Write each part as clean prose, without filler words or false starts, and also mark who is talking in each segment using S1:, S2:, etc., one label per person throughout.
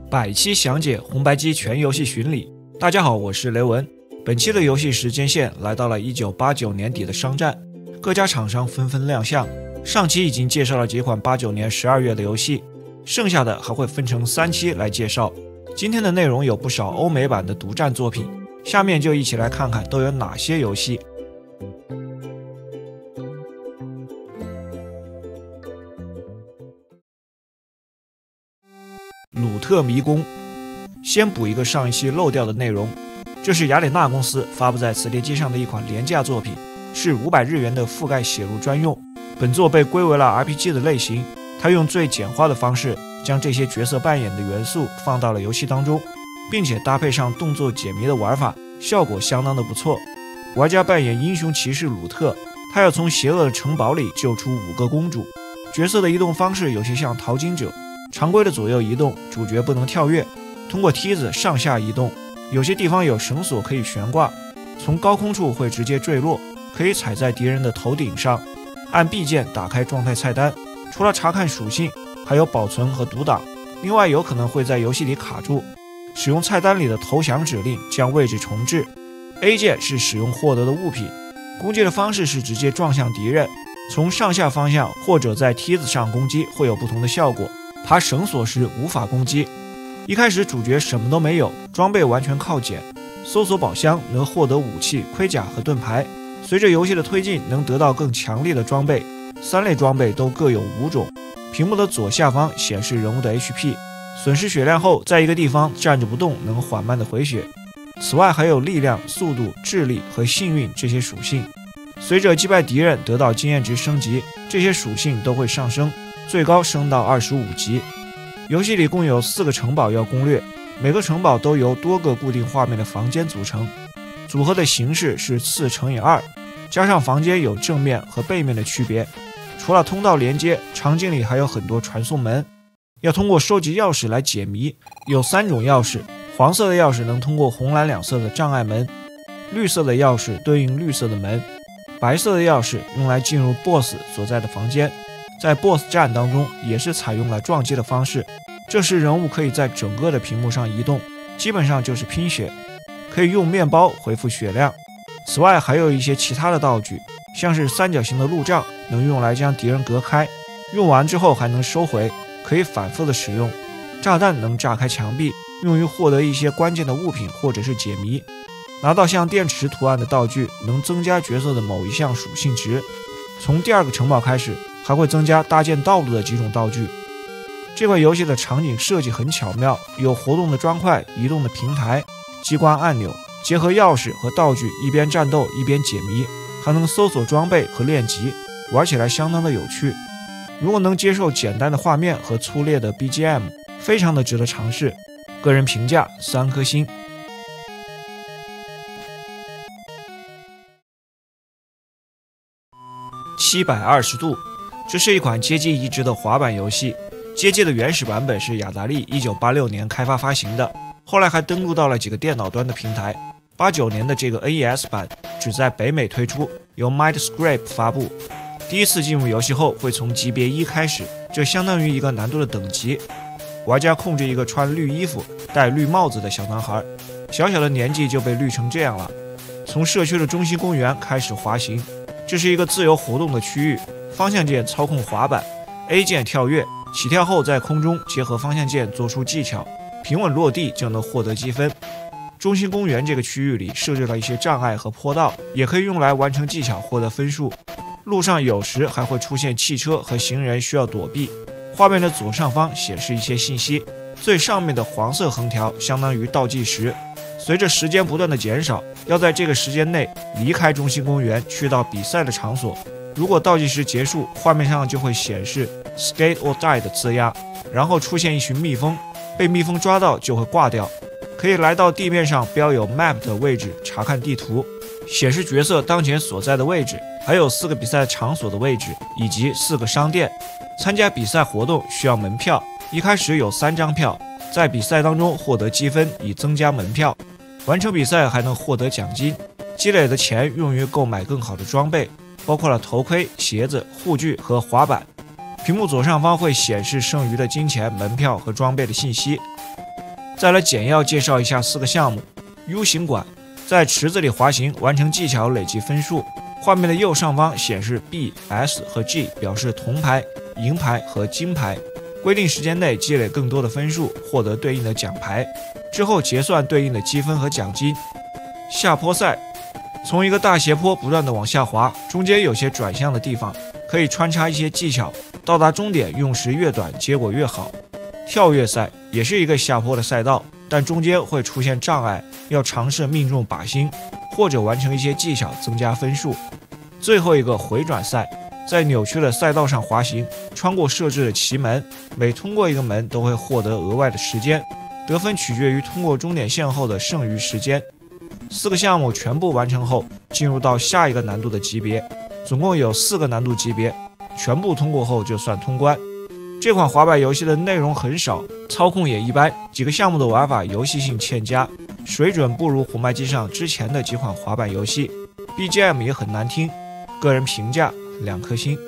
S1: 百期详解紅白機全遊戲巡禮。大家好，我是雷文。本期的游戏时间線來到了1989年底的商戰，各家廠商紛紛亮相。上期已經介紹了幾款89年12月的遊戲，剩下的還會分成3期來介紹。今天的內容有不少歐美版的獨佔作品，下面就一起來看看都有哪些遊戲。魯特迷宮，先補一個上一期漏掉的內容，這是雅典娜公司發布在磁碟機上的一款廉價作品，是500日元的覆蓋寫入專用。本作被歸為了 RPG 的類型，它用最簡化的方式將這些角色扮演的元素放到了遊戲當中，並且搭配上動作解謎的玩法，效果相當的不錯。玩家扮演英雄骑士魯特，他要從邪惡的城堡裡救出5個公主。角色的移動方式有些像淘金者，常規的左右移动，主角不能跳躍，通過梯子上下移動，有些地方有繩索可以懸掛，從高空處會直接墜落，可以踩在敵人的頭頂上。按 B 鍵打開狀態菜單，除了查看屬性，還有保存和讀檔。另外有可能會在遊戲裡卡住，使用菜單裡的投降指令將位置重置。A 鍵是使用獲得的物品，攻擊的方式是直接撞向敵人，從上下方向或者在梯子上攻擊會有不同的效果。爬繩索時無法攻擊。一開始主角什麼都沒有，裝備完全靠撿。搜索寶箱能獲得武器、盔甲和盾牌。隨着遊戲的推進，能得到更強力的裝備，3類裝備都各有5種。屏幕的左下方顯示人物的 HP， 損失血量後，在一個地方站着不動，能緩慢的回血。此外還有力量、速度、智力和幸運這些屬性。隨着擊敗敵人得到經驗值升級，這些屬性都會上升，最高升到25級。遊戲裡共有4個城堡要攻略，每個城堡都由多個固定畫面的房間組成，組合的形式是4×2，加上房間有正面和背面的區別。除了通道連接，場景裡還有很多傳送門，要通過收集鑰匙來解謎。有3種鑰匙，黃色的鑰匙能通過紅藍2色的障礙門，綠色的鑰匙對應綠色的門，白色的鑰匙用來進入 BOSS 所在的房間。在 BOSS 戰當中也是採用了撞擊的方式，這時人物可以在整個的屏幕上移動，基本上就是拼血，可以用面包恢復血量。此外還有一些其他的道具，像是3角形的路障，能用來將敵人隔開，用完之後還能收回，可以反覆的使用。炸彈能炸開牆壁，用於獲得一些關鍵的物品或者是解謎。拿到像電池圖案的道具，能增加角色的某一項屬性值。從第2個城堡開始，還會增加搭建道路的幾種道具。這款遊戲的場景設計很巧妙，有活動的磚塊、移動的平台、機關按鈕，結合鑰匙和道具，一邊戰鬥一邊解謎，還能搜索裝備和練級，玩起來相當的有趣。如果能接受簡單的畫面和粗劣的 BGM， 非常的值得嘗試。個人評價3顆星。720度，這是一款街機移植的滑板遊戲。街机的原始版本是雅達利1986年開發發行的，後來還登陸到了幾個電腦端的平台。89年的這個 NES 版只在北美推出，由 Mindscape 發布。第一次進入遊戲後會從級別1開始，這相當於一個難度的等級。玩家控制一個穿綠衣服、戴綠帽子的小男孩，小小的年紀就被綠成這樣了。從社區的中心公園開始滑行，這是一個自由活動的區域，方向鍵操控滑板， A 鍵跳躍，起跳後在空中結合方向鍵做出技巧，平穩落地就能獲得積分。中心公園這個區域裡設置了一些障礙和坡道，也可以用來完成技巧獲得分數。路上有時還會出現汽車和行人需要躲避。畫面的左上方顯示一些信息，最上面的黃色橫條相當於倒計時，隨着時間不斷的減少，要在這個時間內離開中心公園去到比賽的場所。如果倒計時結束，畫面上就會顯示 Skate or Die 的字樣，然後出現一群蜜蜂，被蜜蜂抓到就會掛掉。可以來到地面上標有 Map 的位置查看地圖，顯示角色當前所在的位置，還有4個比賽場所的位置以及4個商店。參加比賽活動需要門票，一開始有3張票，在比賽當中獲得積分以增加門票，完成比賽還能獲得獎金，積累的錢用於購買更好的裝備，包括了頭盔、鞋子、護具和滑板。屏幕左上方會顯示剩餘的金錢、门票和裝備的信息。再来簡要介紹一下4個項目。U 型管，在池子裡滑行，完成技巧累積分數。畫面的右上方顯示 B、S 和 G， 表示銅牌、銀牌和金牌。規定時間內積累更多的分數，獲得對應的獎牌，之後結算對應的積分和獎金。下坡賽，從一個大斜坡不斷的往下滑，中間有些轉向的地方，可以穿插一些技巧，到達終點用時越短，結果越好。跳躍賽也是一個下坡的賽道，但中間會出現障礙，要嘗試命中靶心，或者完成一些技巧增加分數。最後一個回轉賽，在扭曲的賽道上滑行，穿過設置的旗門，每通過一個門都會獲得額外的時間，得分取決於通過終點線後的剩餘時間。4個項目全部完成後，進入到下一個難度的級別，總共有4個難度級別，全部通過後就算通關。這款滑板遊戲的內容很少，操控也一般，幾個項目的玩法遊戲性欠佳，水準不如紅白機上之前的幾款滑板遊戲， BGM 也很難聽，個人評價2顆星。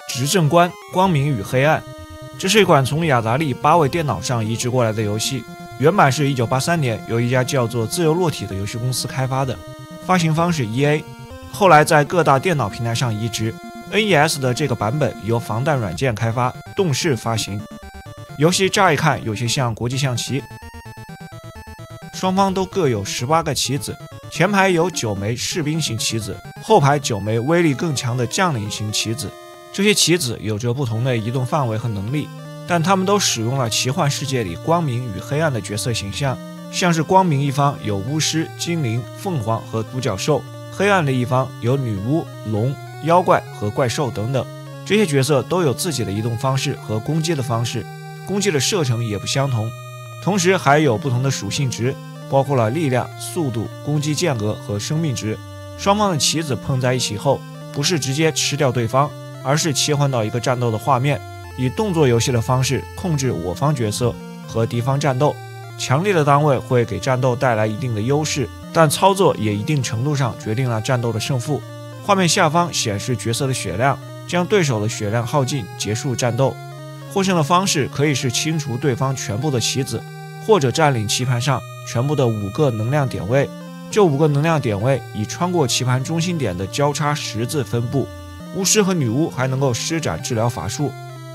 S1: 執政官：光明與黑暗。這是一款從雅達利8位電腦上移植過來的遊戲，原版是1983年由一家叫做自由落體的遊戲公司開發的，發行方是 EA， 後來在各大電腦平台上移植。NES 的這個版本由防彈軟件開發，動視發行。遊戲乍一看有些像國際象棋，雙方都各有18個棋子，前排有9枚士兵型棋子，後排9枚威力更強的將領型棋子。這些棋子有着不同的移動範圍和能力，但他們都使用了奇幻世界裡光明與黑暗的角色形象，像是光明一方有巫師、精靈、鳳凰和獨角獸，黑暗的一方有女巫、龍、妖怪和怪獸等等。這些角色都有自己的移动方式和攻擊的方式，攻擊的射程也不相同，同時還有不同的屬性值，包括了力量、速度、攻击间隔和生命值。双方的棋子碰在一起後，不是直接吃掉对方，而是切换到一個戰鬥的畫面，以動作遊戲的方式控制我方角色和敵方戰鬥。強烈的單位會給戰鬥帶來一定的優勢，但操作也一定程度上決定了戰鬥的勝負。畫面下方顯示角色的血量，將對手的血量耗盡，結束戰鬥。獲勝的方式可以是清除對方全部的棋子，或者佔領棋盤上全部的5個能量點位。這5個能量點位以穿過棋盤中心點的交叉十字分布。巫師和女巫還能夠施展治療法術，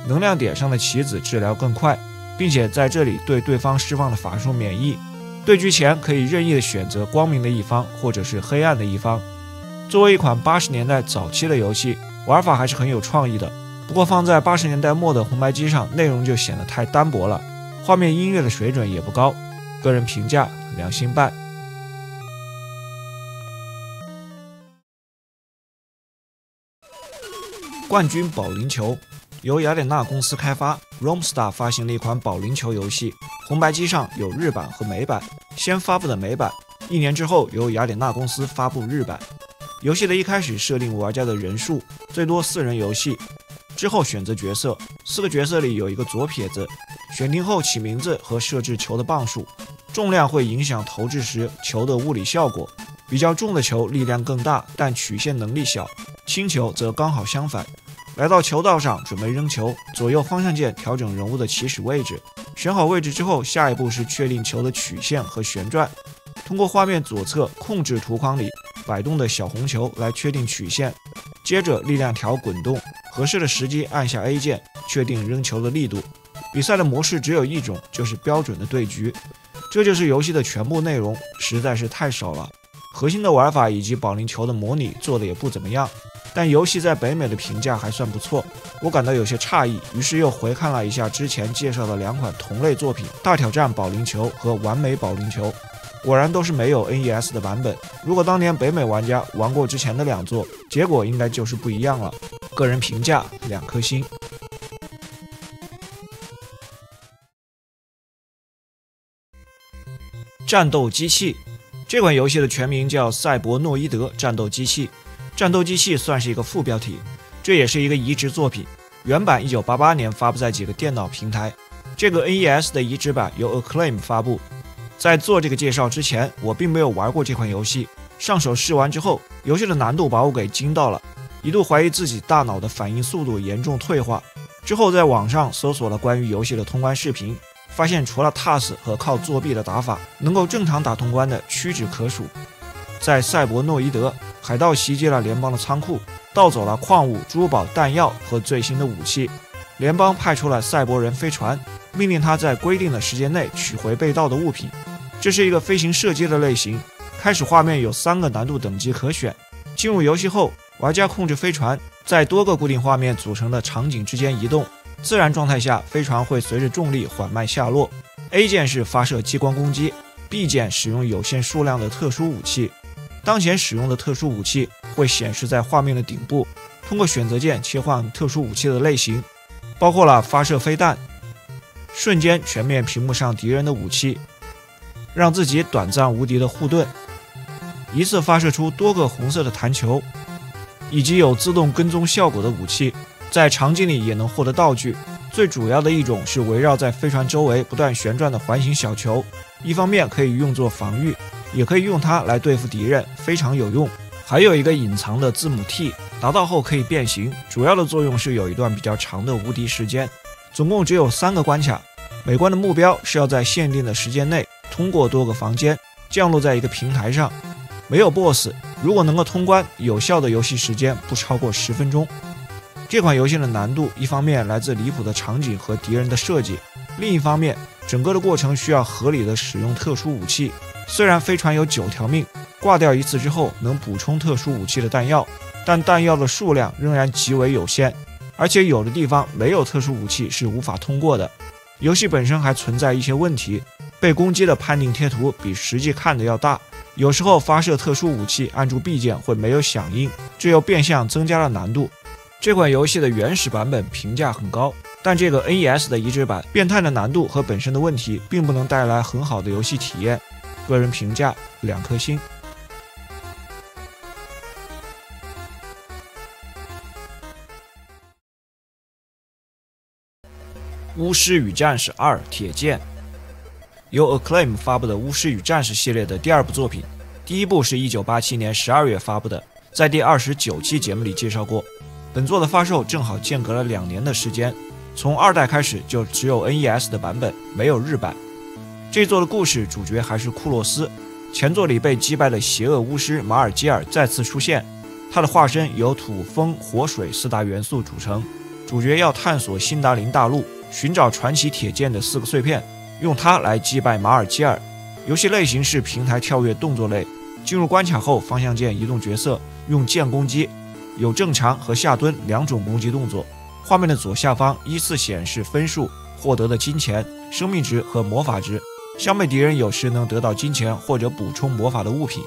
S1: 能量點上的棋子治療更快，並且在這裡對對方釋放的法術免疫。對局前可以任意的選擇光明的一方或者是黑暗的一方。作為一款80年代早期的遊戲，玩法還是很有創意的，不過放在80年代末的紅白機上，內容就顯得太單薄了，畫面音樂的水準也不高，個人評價2星半。冠軍保齡球，由雅典娜公司開發 ，Romstar 發行了一款保齡球遊戲，紅白機上有日版和美版，先發布的美版，1年之後由雅典娜公司發布日版。遊戲的一開始設定玩家的人數，最多4人遊戲，之後選擇角色，4個角色裡有一個左撇子，選定後起名字和設置球的磅數，重量會影響投擲時球的物理效果，比較重的球力量更大，但曲線能力小，輕球則剛好相反。來到球道上準備扔球，左右方向鍵調整人物的起始位置，選好位置之後，下一步是確定球的曲線和旋轉，通過畫面左側控制圖框裡擺動的小紅球來確定曲線，接着力量條滾動，合適的時機按下 A 鍵確定扔球的力度。比賽的模式只有一種，就是標準的對局。這就是遊戲的全部內容，實在是太少了。核心的玩法以及保齡球的模擬做的也不怎麼樣，但遊戲在北美的評價還算不錯，我感到有些詫異，於是又回看了一下之前介紹的2款同類作品《大挑戰保齡球》和《完美保齡球》，果然都是沒有 NES 的版本。如果當年北美玩家玩過之前的2作，結果應該就是不一樣了。個人評價2顆星。戰鬥機器，這款遊戲的全名叫賽博諾伊德戰鬥機器。戰鬥機器算是一個副標題，這也是一個移植作品。原版1988年發布在幾個電腦平台，這個 NES 的移植版由 Acclaim 發布。在做這個介紹之前，我並沒有玩過這款遊戲。上手試玩之後，遊戲的難度把我給驚到了。一度懷疑自己大腦的反應速度嚴重退化。之後在網上搜索了關於遊戲的通關視頻，發現除了 TAS 和靠作弊的打法，能夠正常打通關的屈指可數。在塞伯諾伊德，海盜襲擊了聯邦的倉庫，盜走了礦物、珠寶、彈藥和最新的武器。聯邦派出了賽博人飛船，命令他在規定的時間內取回被盜的物品。這是一個飛行射擊的類型。開始畫面有3個難度等級可選。進入遊戲後，玩家控制飛船在多個固定畫面組成的場景之間移動。自然狀態下，飛船會隨着重力緩慢下落。A 鍵是發射激光攻擊 ，B 鍵使用有限數量的特殊武器。當前使用的特殊武器會顯示在畫面的頂部，通過選擇鍵切換特殊武器的類型，包括了發射飛彈、瞬間全面屏幕上敌人的武器、讓自己短暫無敵的護盾、一次發射出多個紅色的彈球，以及有自動跟蹤效果的武器。在場景裡也能獲得道具，最主要的一種是圍繞在飛船周圍不斷旋轉的環形小球，一方面可以用作防御，也可以用它來对付敌人，非常有用。還有一個隱藏的字母 T， 達到後可以變形，主要的作用是有一段比較長的无敵時間。總共只有3個關卡，每關的目標是要在限定的時間內通過多個房間，降落在一個平台上。沒有 BOSS， 如果能夠通關，有效的遊戲時間不超過10分鐘。這款遊戲的難度一方面來自離譜的場景和敵人的設計，另一方面整個的過程需要合理的使用特殊武器。雖然飛船有9條命，掛掉一次之後能補充特殊武器的彈藥，但彈藥的數量仍然極為有限，而且有的地方沒有特殊武器是無法通過的。遊戲本身還存在一些問題，被攻擊的判定貼圖比實際看的要大，有時候發射特殊武器按住 B 鍵會沒有響應，這又變相增加了難度。這款遊戲的原始版本評價很高，但這個 NES 的移植版變態的難度和本身的問題並不能帶來很好的遊戲體驗。個人評價2顆星。巫師與戰士2鐵劍，由 Acclaim 發布的巫師與戰士系列的第2部作品，第1部是1987年12月發布的，在第29期節目裡介紹過。本作的發售正好間隔了2年的時間，從2代開始就只有 NES 的版本，沒有日版。這作的故事主角還是庫洛斯，前作裡被擊敗的邪惡巫師馬爾基爾再次出現，他的化身由土、風、火、水4大元素組成。主角要探索辛達林大陸，尋找傳奇鐵劍的4個碎片，用它來擊敗馬爾基爾。遊戲類型是平台跳躍動作類，進入關卡後方向鍵移動角色，用劍攻擊。有正常和下蹲2種攻擊動作。畫面的左下方依次顯示分數、獲得的金錢、生命值和魔法值。消灭敵人有時能得到金錢或者補充魔法的物品。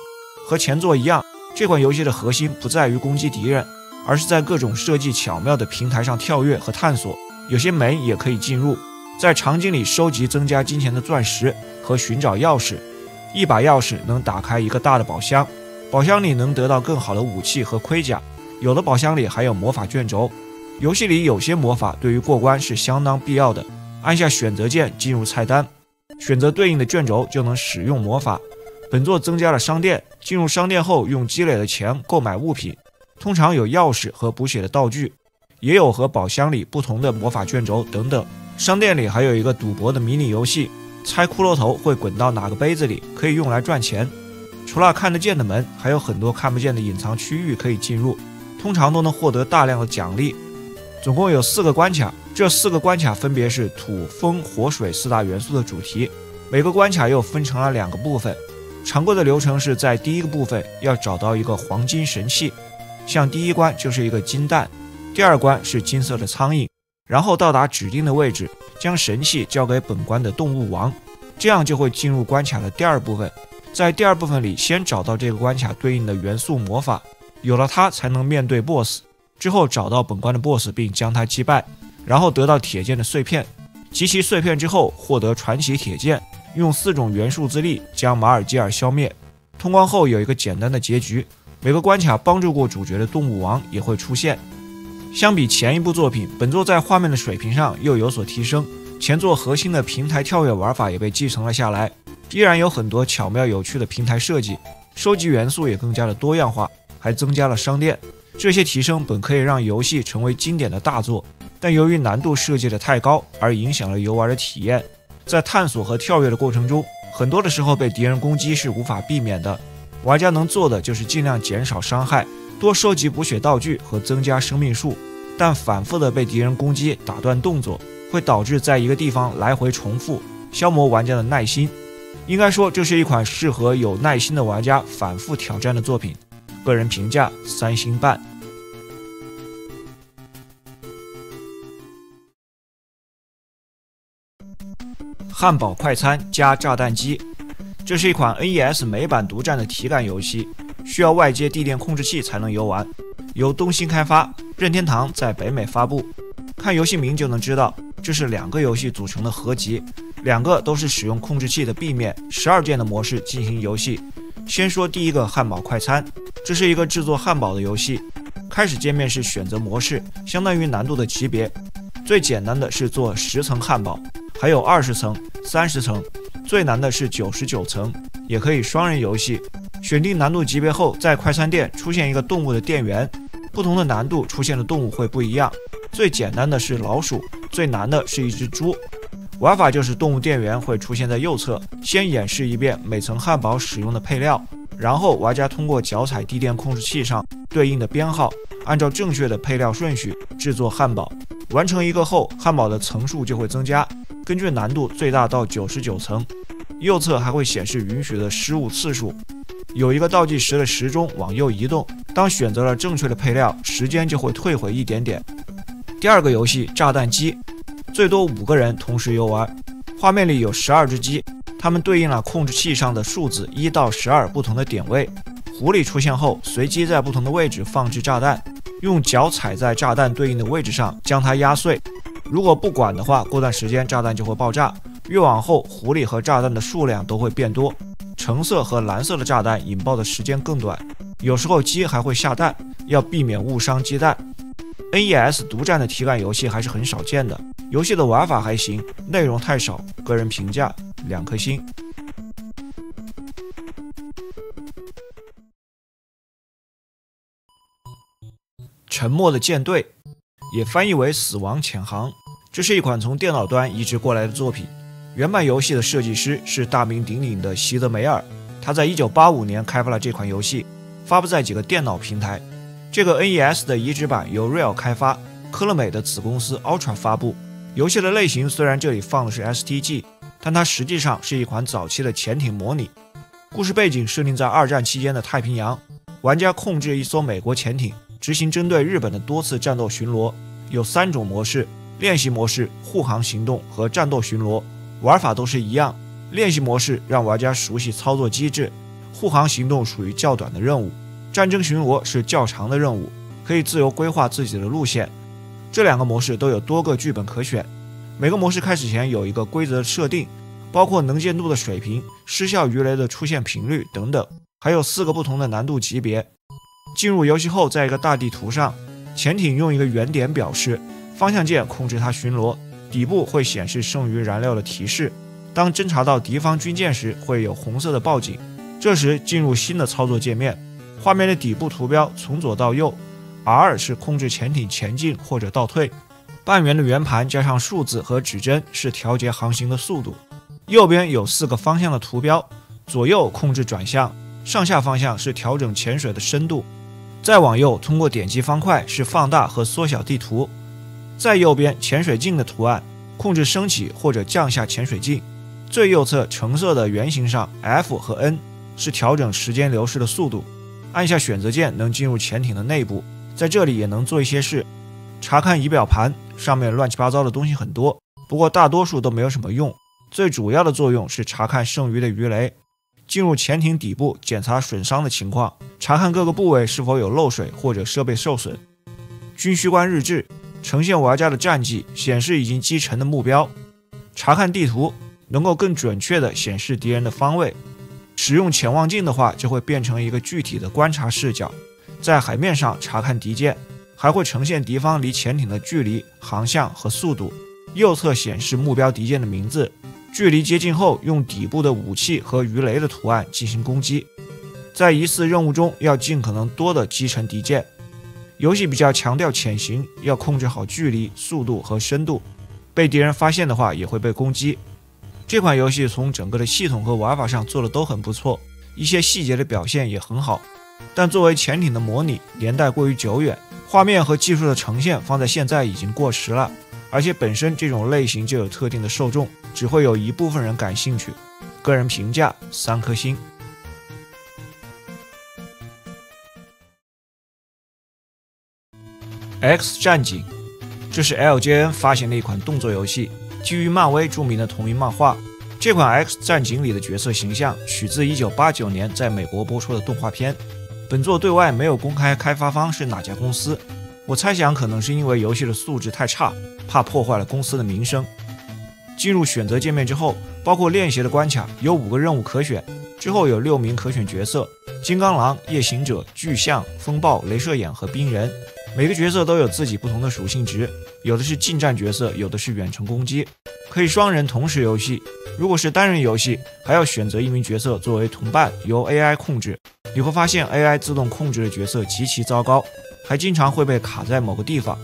S1: 和前作一樣，這款遊戲的核心不在於攻擊敵人，而是在各種設計巧妙的平台上跳躍和探索。有些門也可以進入，在場景裡收集增加金錢的鑽石和尋找鑰匙。一把鑰匙能打開一個大的寶箱，寶箱裡能得到更好的武器和盔甲。有的寶箱裡還有魔法卷軸。遊戲裡有些魔法对於過關是相當必要的，按下選擇鍵進入菜單，選擇對應的卷軸就能使用魔法。本作增加了商店，進入商店後用積累的錢購買物品，通常有鑰匙和補血的道具，也有和寶箱裡不同的魔法卷軸等等。商店裡還有一個賭博的迷你遊戲，猜骷髏頭會滾到哪個杯子裡，可以用來賺錢。除了看得見的門，還有很多看不見的隱藏區域可以進入，通常都能獲得大量的獎勵。總共有4個關卡，這4個關卡分別是土、風、火、水4大元素的主題。每個關卡又分成了2個部分。常規的流程是在第1個部分要找到一個黃金神器，像第1關就是一個金蛋，第2關是金色的蒼蠅，然後到達指定的位置，將神器交給本關的動物王，這樣就會進入關卡的第2部分。在第2部分裡，先找到這個關卡對應的元素魔法，有了它才能面對 BOSS。之後找到本關的 BOSS 並將它擊敗，然後得到鐵劍的碎片，集齊碎片之後獲得傳奇鐵劍，用4種元素之力將馬爾基爾消滅。通關後有一個簡單的結局，每個關卡幫助過主角的動物王也會出現。相比前一部作品，本作在畫面的水平上又有所提升，前作核心的平台跳躍玩法也被繼承了下來，依然有很多巧妙有趣的平台設計，收集元素也更加的多樣化，還增加了商店。這些提升本可以讓遊戲成為經典的大作，但由於難度設計的太高，而影響了遊玩的體驗。在探索和跳躍的過程中，很多的时候被敌人攻擊是无法避免的。玩家能做的就是盡量減少傷害，多收集補血道具和增加生命數。但反复的被敌人攻擊打斷動作，會導致在一個地方來回重複，消磨玩家的耐心。應該說，這是一款適合有耐心的玩家反覆挑戰的作品。個人評價3星半。漢堡快餐加炸彈機，這是一款 NES 美版獨佔的體感遊戲，需要外接地電控制器才能遊玩。由東星開發，任天堂在北美發布。看遊戲名就能知道，這是2個遊戲組成的合集，2個都是使用控制器的壁面12鍵的模式進行遊戲。先說第一個漢堡快餐，這是一個制作漢堡的遊戲。開始界面是選擇模式，相當於難度的級別。最簡單的是做10層漢堡，還有20層、30層，最難的是99層，也可以雙人遊戲。選定難度級別後，在快餐店出現一個動物的店員，不同的難度出現的動物會不一樣。最簡單的是老鼠，最難的是一只豬。玩法就是动物店員會出現在右側，先演示一遍每层漢堡使用的配料，然後玩家通過腳踩地電控制器上對應的編號，按照正確的配料順序制作漢堡。完成一個後，漢堡的層數就會增加，根據難度最大到99層。右側還會顯示允許的失誤次數，有一個倒計時的時鐘往右移動，當選擇了正確的配料，時間就會退回一點點。第二個遊戲炸彈機，最多5個人同時遊玩。畫面裡有12隻雞，它們對應了控制器上的數字1到12不同的點位。狐狸出現後，隨機在不同的位置放置炸彈，用腳踩在炸彈对应的位置上將它壓碎。如果不管的話，過段時間炸彈就會爆炸。越往後，狐狸和炸彈的數量都會變多，橙色和藍色的炸彈引爆的時間更短。有時候雞還會下蛋，要避免誤傷雞蛋。NES 獨佔的體感遊戲還是很少見的，遊戲的玩法還行，內容太少，個人評價2顆星。沉默的艦隊，也翻譯為死亡潛航，這是一款從電腦端移植過來的作品。原版遊戲的設計師是大名鼎鼎的席德梅爾，他在1985年開發了這款遊戲，發布在幾個電腦平台。這個 NES 的移植版由 Rare 開發，科樂美的子公司 Ultra 發布。遊戲的類型雖然這裡放的是 STG， 但它實際上是一款早期的潛艇模擬。故事背景設定在2戰期間的太平洋，玩家控制一艘美國潛艇，執行針對日本的多次戰鬥巡邏。有3種模式：練習模式、護航行動和戰鬥巡邏。玩法都是一樣，練習模式讓玩家熟悉操作機制，護航行動屬於較短的任務，戰爭巡邏是較長的任務，可以自由規劃自己的路線。這2個模式都有多個劇本可選，每個模式開始前有一個規則設定，包括能見度的水平、失效魚雷的出現頻率等等，還有4個不同的難度級別。進入遊戲後，在一個大地圖上，潛艇用一個圓點表示，方向鍵控制它巡邏，底部會顯示剩餘燃料的提示。當偵察到敵方軍艦時，會有紅色的報警。這時進入新的操作界面，畫面的底部圖標從左到右 ，R 是控制潛艇前進或者倒退，半圓的圓盤加上數字和指針是調節航行的速度。右邊有4個方向的圖標，左右控制轉向，上下方向是調整潛水的深度。再往右，通過點擊方塊是放大和縮小地圖。在右邊潛水鏡的圖案，控制升起或者降下潛水鏡。最右側橙色的圓形上 F 和 N 是調整時間流逝的速度。按下選擇鍵能進入潛艇的內部，在這裡也能做一些事。查看儀表盤，上面亂七八糟的東西很多，不過大多數都沒有什麼用。最主要的作用是查看剩餘的魚雷。進入潛艇底部檢查損傷的情況，查看各個部位是否有漏水或者設備受損。軍需官日誌呈現玩家的戰績，顯示已經擊沉的目標。查看地圖能夠更準確地顯示敵人的方位。使用潛望鏡的話，就會變成一個具體的觀察視角，在海面上查看敵艦，還會呈現敵方離潛艇的距離、航向和速度。右側顯示目標敵艦的名字。距離接近後，用底部的武器和魚雷的圖案進行攻擊。在疑似任務中，要盡可能多的擊沉敵艦。遊戲比較強調潛行，要控制好距離、速度和深度，被敵人發現的話也會被攻擊。這款遊戲從整個的系統和玩法上做的都很不錯，一些細節的表現也很好，但作為潛艇的模擬，年代過於久遠，畫面和技術的呈現放在現在已經過時了，而且本身這種類型就有特定的受眾，只會有一部分人感興趣。個人評價3顆星。X 戰警，這是 LJN 發行的一款動作遊戲，基於漫威著名的同名漫畫。這款 X 戰警裡的角色形象取自1989年在美國播出的動畫片。本作對外沒有公開開發方是哪家公司，我猜想可能是因為遊戲的素質太差，怕破壞了公司的名聲。進入選擇界面之後，包括練習的關卡有5個任務可選，之後有6名可選角色：金剛狼、夜行者、巨象、風暴、雷射眼和冰人。每個角色都有自己不同的屬性值，有的是近戰角色，有的是遠程攻擊，可以双人同时游戏。如果是单人游戏，還要選擇一名角色作為同伴，由 AI 控制。你會發現 AI 自動控制的角色極其糟糕，還經常會被卡在某個地方。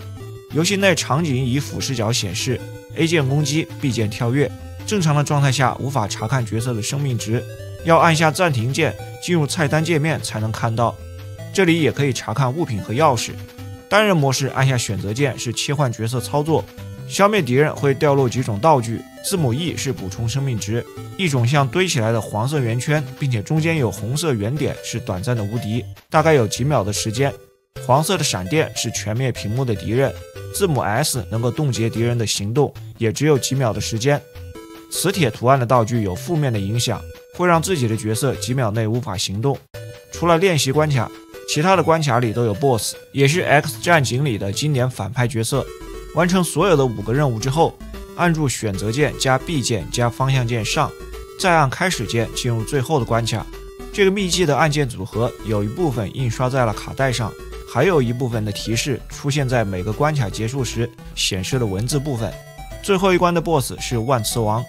S1: 遊戲內場景以俯視角顯示， A 鍵攻擊， B 鍵跳躍。正常的狀態下无法查看角色的生命值，要按下暫停鍵進入菜單界面才能看到。這裡也可以查看物品和鑰匙。單人模式按下選擇鍵是切換角色操作，消滅敵人會掉落幾種道具，字母 E 是補充生命值，一種像堆起來的黃色圓圈，並且中間有紅色圓點是短暫的無敵，大概有幾秒的時間。黃色的閃電是全滅屏幕的敵人，字母 S 能夠凍結敵人的行動，也只有幾秒的時間。磁鐵圖案的道具有負面的影響，會讓自己的角色幾秒內無法行動。除了練習關卡，其他的關卡裡都有 BOSS， 也是 X 戰警裡的經典反派角色。完成所有的5個任務之後，按住選擇鍵加 B 鍵加方向鍵上，再按開始鍵進入最後的關卡。這個秘技的按鍵組合有一部分印刷在了卡帶上，還有一部分的提示出現在每個關卡結束時顯示的文字部分。最後一關的 BOSS 是萬磁王。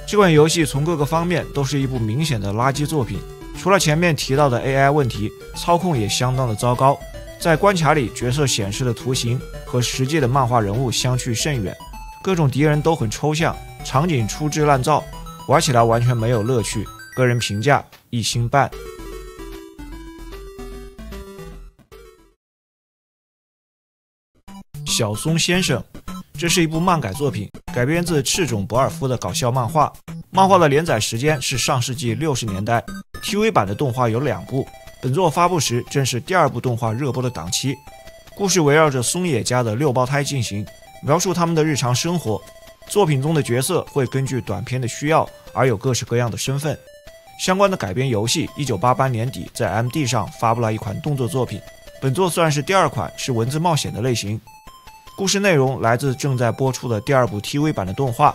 S1: 這款遊戲從各個方面都是一部明顯的垃圾作品。除了前面提到的 AI 問題，操控也相當的糟糕。在關卡裡，角色顯示的圖形和實際的漫畫人物相去甚遠，各種敵人都很抽象，場景粗制濫造，玩起來完全沒有樂趣。個人評價1星半。小松先生，這是一部漫改作品，改編自赤冢不二夫的搞笑漫畫。漫畫的連載時間是上世紀60年代。TV 版的動畫有2部，本作發布時正是第2部動畫熱播的檔期。故事圍繞着松野家的6胞胎進行，描述他們的日常生活。作品中的角色會根據短片的需要而有各式各樣的身份。相關的改編遊戲1988年底在 MD 上發布了一款動作作品，本作算是第2款，是文字冒險的類型。故事內容來自正在播出的第2部 TV 版的動畫，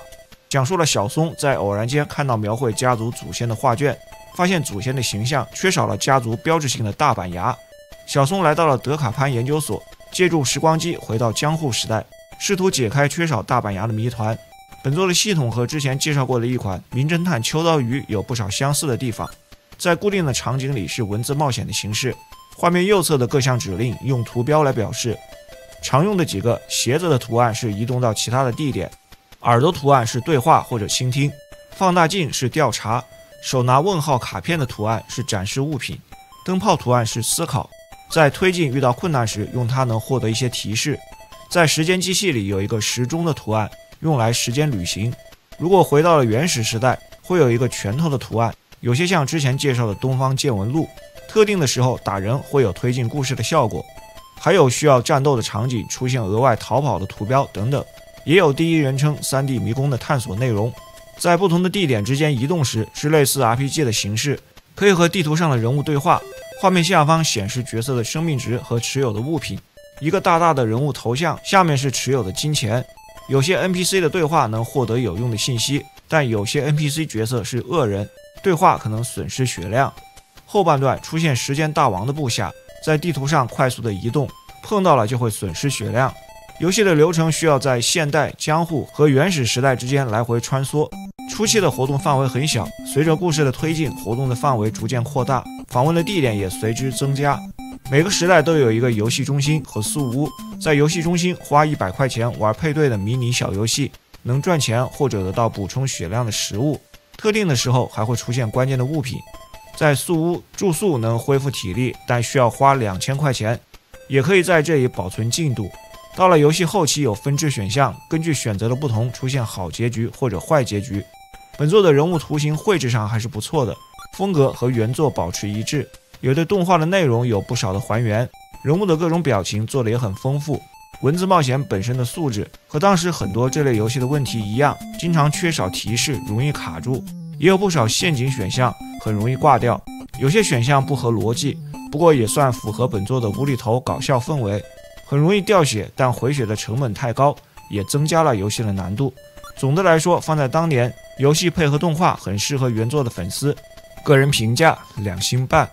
S1: 講述了小松在偶然間看到描繪家族祖先的畫卷，發現祖先的形象缺少了家族標誌性的大板牙。小松來到了德卡潘研究所，借助時光機回到江戶時代，試圖解開缺少大板牙的謎團。本作的系統和之前介紹過的一款《名偵探秋刀魚》有不少相似的地方，在固定的场景裡是文字冒險的形式，畫面右側的各項指令用圖標來表示。常用的幾個鞋子的圖案是移動到其他的地點，耳朵圖案是對話或者傾聽，放大鏡是調查，手拿問號卡片的圖案是展示物品，燈泡圖案是思考。在推進遇到困難時，用它能獲得一些提示。在時間机器裡有一個時鐘的圖案，用來时間旅行。如果回到了原始时代，會有一個拳頭的圖案，有些像之前介紹的東方見聞錄。特定的時候打人會有推進故事的效果。還有需要戰鬥的場景出現額外逃跑的圖標等等，也有第一人稱 3D 迷宮的探索內容。在不同的地點之間移動時是類似 RPG 的形式，可以和地圖上的人物对话。畫面下方顯示角色的生命值和持有的物品，一個大大的人物頭像，下面是持有的金錢。有些 NPC 的對話能獲得有用的信息，但有些 NPC 角色是惡人，對話可能損失血量。後半段出現時間大王的部下，在地圖上快速的移動，碰到了就会損失血量。遊戲的流程需要在現代、江戶和原始時代之間來回穿梭。初期的活動範圍很小，隨着故事的推進，活动的範圍逐漸擴大，訪問的地點也隨之增加。每個時代都有一個遊戲中心和宿屋，在遊戲中心花100塊錢玩配對的迷你小遊戲，能賺錢或者得到補充血量的食物，特定的時候還會出現關鍵的物品。在宿屋住宿能恢復體力，但需要花2000塊錢，也可以在這裡保存進度。到了遊戲後期有分支選項，根據選擇的不同出現好結局或者壞結局。本作的人物圖形繪制上還是不錯的，風格和原作保持一致，有的動畫的內容有不少的還原，人物的各種表情做得也很豐富。文字冒險本身的素質和當時很多這類遊戏的問題一樣，经常缺少提示，容易卡住，也有不少陷阱選項，很容易掛掉。有些選項不合邏輯，不過也算符合本作的無厘頭搞笑氛圍。很容易掉血，但回血的成本太高，也增加了游戏的难度。总的来說，放在当年，游戲配合动畫很適合原作的粉絲。個人評價2星半。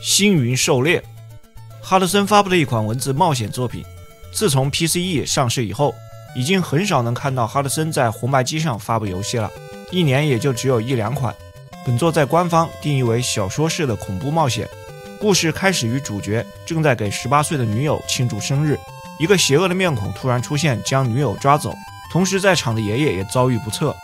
S1: 星雲狩獵，哈德森發布的一款文字冒險作品。自從 PCE 上市以後，已經很少能看到哈德森在紅白機上發布遊戲了，一年也就只有1-2款。本作在官方定義為小說式的恐怖冒險，故事開始於主角正在給18歲的女友慶祝生日，一個邪惡的面孔突然出現，將女友抓走，同時在場的爺爺也遭遇不測。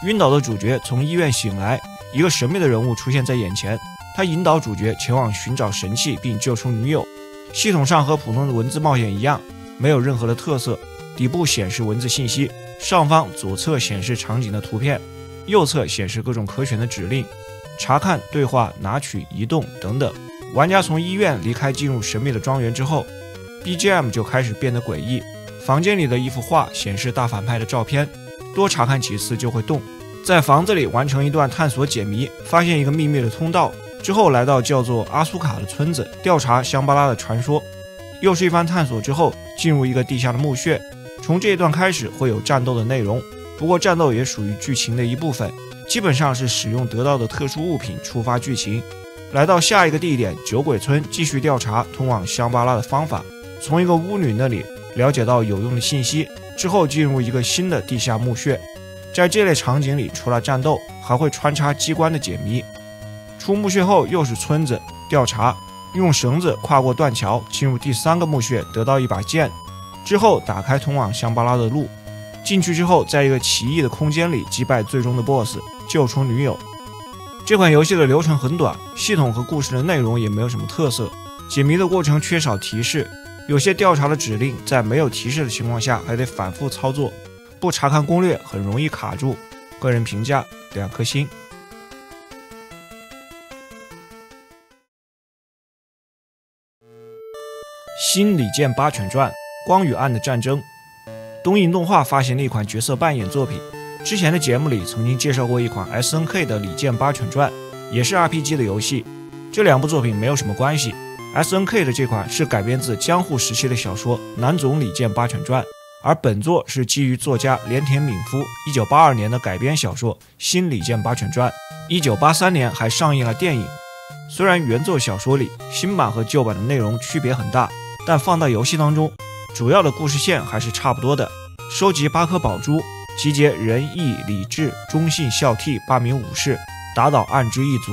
S1: 暈倒的主角從醫院醒來，一個神秘的人物出現在眼前，他引導主角前往尋找神器並救出女友。系統上和普通的文字冒險一樣，沒有任何的特色，底部顯示文字信息，上方左側顯示場景的圖片，右側顯示各種可選的指令，查看、對話、拿取、移動等等。玩家從醫院離開，進入神秘的莊園之後， BGM 就開始變得詭異。房間裡的一幅畫顯示大反派的照片，多查看幾次就會動。在房子裡完成一段探索解謎，發現一個秘密的通道之後，來到叫做阿蘇卡的村子，調查香巴拉的傳說。又是一番探索之後，進入一個地下的墓穴。從這一段開始會有戰鬥的內容，不過戰鬥也屬於劇情的一部分，基本上是使用得到的特殊物品觸發劇情。來到下一個地點酒鬼村，繼續調查通往香巴拉的方法，從一個巫女那裡了解到有用的信息之後，進入一個新的地下墓穴。在這類場景裡，除了戰鬥還會穿插機關的解謎。出墓穴後又是村子調查，用繩子跨過斷橋進入第3個墓穴，得到一把劍之後打開通往香巴拉的路。進去之後，在一個奇異的空間裡擊敗最終的 BOSS， 救出女友。這款遊戲的流程很短，系統和故事的內容也沒有什麼特色，解謎的過程缺少提示，有些調查的指令在沒有提示的情況下還得反覆操作，不查看攻略很容易卡住。個人評價2顆星。新李健八犬傳：光與暗的戰爭。東映動畫發行了一款角色扮演作品，之前的節目裡曾經介紹過一款 SNK 的李健八犬傳，也是 RPG 的遊戲。這2部作品沒有什麼關係。SNK 的這款是改編自江戶時期的小說《南總李健八犬傳》，而本作是基於作家連田敏夫1982年的改編小說《新李健八犬傳》，1983年還上映了電影。雖然原作小說裡新版和舊版的內容區別很大，但放到遊戲當中，主要的故事線還是差不多的。收集8顆寶珠，集結仁義禮智忠信孝悌8名武士，打倒暗之一族。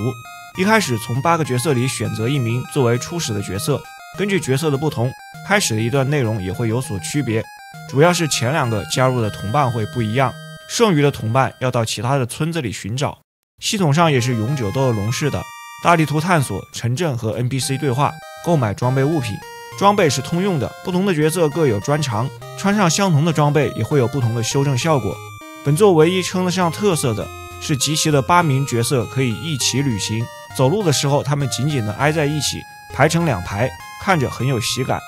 S1: 一開始從8個角色裡選擇1名作為初始的角色，根據角色的不同，開始的一段內容也會有所區別。主要是前2個加入的同伴會不一樣，剩餘的同伴要到其他的村子裡尋找。系統上也是永久鬥惡龍式的，大地圖探索、城鎮和 NPC 對話、購買裝備物品。裝備是通用的，不同的角色各有專長，穿上相同的装備也会有不同的修正效果。本作唯一稱得上特色的是集齐的8名角色可以一起旅行，走路的時候他们緊緊地挨在一起，排成2排，看着很有喜感。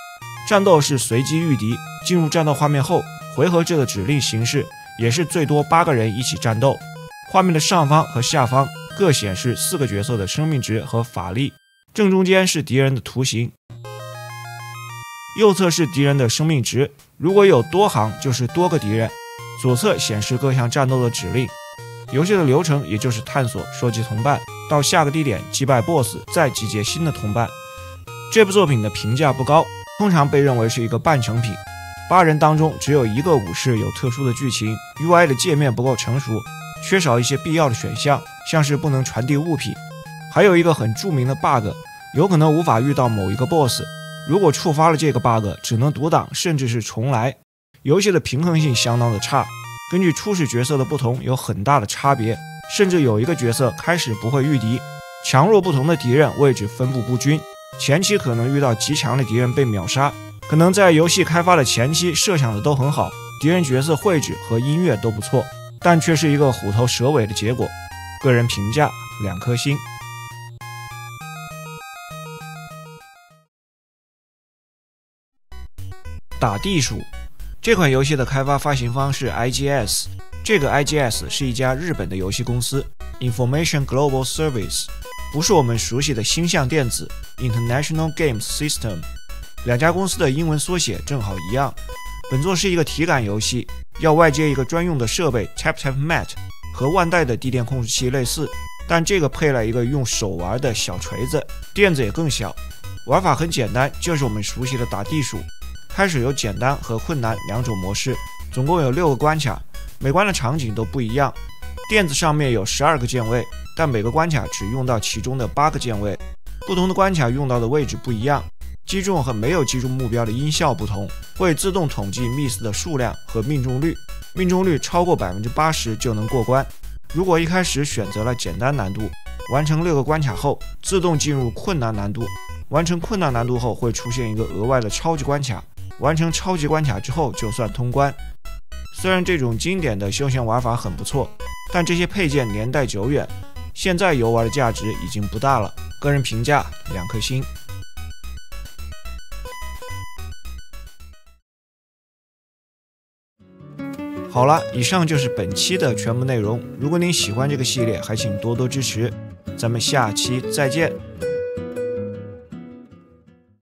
S1: 戰鬥是隨機遇敵，進入戰鬥畫面後，回合制的指令形式也是最多8個人一起戰鬥。畫面的上方和下方各顯示4個角色的生命值和法力，正中間是敵人的图形，右側是敵人的生命值，如果有多行就是多個敌人。左側顯示各項戰鬥的指令。遊戲的流程也就是探索、收集同伴，到下個地點擊敗 BOSS， 再集結新的同伴。這部作品的評價不高，通常被認為是一個半成品。8人當中只有1個武士有特殊的劇情， UI 的界面不夠成熟，缺少一些必要的選項，像是不能傳遞物品。還有一個很著名的 bug， 有可能無法遇到某一個 boss， 如果觸發了這個 bug， 只能讀檔，甚至是重來。遊戲的平衡性相當的差，根據初始角色的不同有很大的差別，甚至有一個角色開始不會御敵，強弱不同的敵人位置分布不均，前期可能遇到極強的敵人被秒殺，可能在遊戲開發的前期設想的都很好，敵人角色繪製和音樂都不錯，但卻是一個虎頭蛇尾的結果。個人評價2顆星。打地鼠這款遊戲的開發發行方是 IGS， 這個 IGS 是一家日本的遊戲公司 Information Global Service， 不是我們熟悉的星象電子 International Games System， 兩家公司的英文縮寫正好一樣。本作是一個體感遊戲，要外接一個專用的設備 TapTapMat， 和萬代的地電控制器類似，但這個配了一個用手玩的小錘子，墊子也更小。玩法很簡單，就是我們熟悉的打地鼠。開始有簡單和困難2種模式，總共有6個關卡，每關的場景都不一樣。墊子上面有12個鍵位，但每個關卡只用到其中的8個鍵位。不同的關卡用到的位置不一樣，擊中和沒有擊中目標的音效不同，會自動統計 miss 的數量和命中率，命中率超過 80% 就能過關。如果一開始選擇了簡單難度，完成6個關卡後，自動進入困難難度。完成困難難度後，會出現一個額外的超級關卡。完成超級關卡之後就算通關。雖然這種經典的休閒玩法很不錯，但這些配件年代久遠，現在遊玩的價值已經不大了。個人評價2顆星。好了，以上就是本期的全部內容。如果您喜歡這個系列，還請多多支持。咱們下期再見。